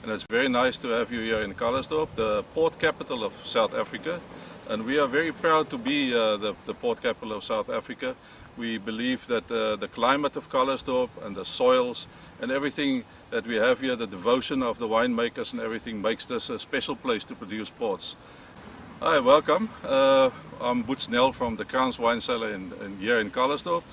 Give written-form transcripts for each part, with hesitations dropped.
and it's very nice to have you here in Calitzdorp, the port capital of South Africa. And we are very proud to be the port capital of South Africa. We believe that the climate of Calitzdorp and the soils and everything that we have here, the devotion of the winemakers and everything, makes this a special place to produce ports. Hi, welcome. I'm Boet Snell from De Krans wine cellar here in Calitzdorp.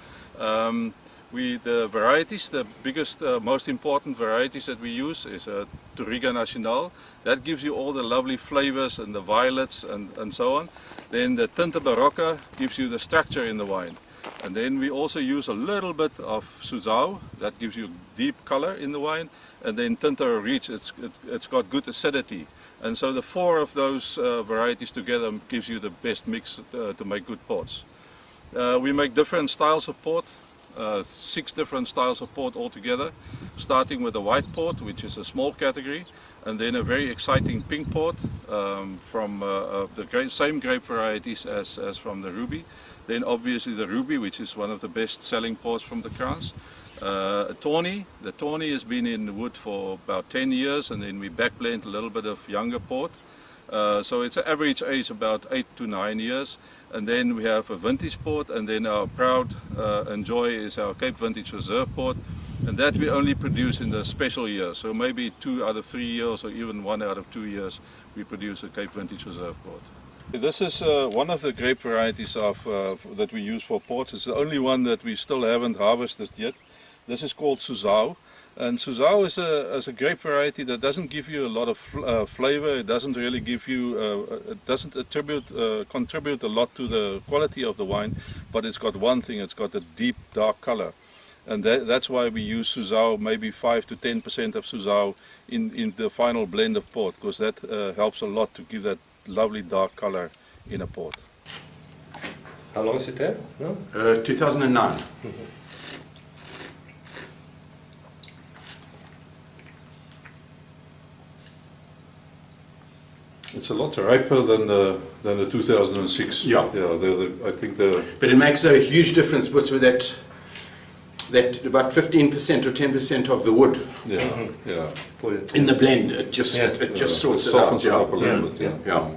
The varieties, the biggest, most important varieties that we use is Touriga Nacional. That gives you all the lovely flavors and the violets and so on. Then the Tinta Barocca gives you the structure in the wine. And then we also use a little bit of Suzhou, that gives you deep color in the wine. And then Tinta Reach, it's got good acidity. And so the four of those varieties together gives you the best mix to make good ports. We make different styles of port. 6 different styles of port altogether, starting with the white port, which is a small category, and then a very exciting pink port from the same grape varieties as from the Ruby. Then obviously the Ruby, which is one of the best selling ports from De Krans. Tawny. The Tawny has been in the wood for about 10 years, and then we backblend a little bit of younger port. So it's an average age about 8 to 9 years. And then we have a vintage port, and then our proud and joy is our Cape Vintage Reserve port, and that we only produce in the special years. So maybe 2 out of 3 years, or even 1 out of 2 years, we produce a Cape Vintage Reserve port. This is one of the grape varieties that we use for ports. It's the only one that we still haven't harvested yet. This is called Suzhou. And Suzhou is a grape variety that doesn't give you a lot of flavor. It doesn't really give you, it doesn't contribute a lot to the quality of the wine, but it's got one thing: it's got a deep dark color, and that's why we use Suzhou, maybe 5 to 10% of Suzhou in the final blend of port, because that helps a lot to give that lovely dark color in a port. How long is it there? No? 2009. It's a lot riper than the 2006. Yeah. I think the. But it makes a huge difference with that about 15% or 10% of the wood. Yeah, yeah. In the blend, it just sorts it out. Softens it up a little bit. Yeah. Yeah.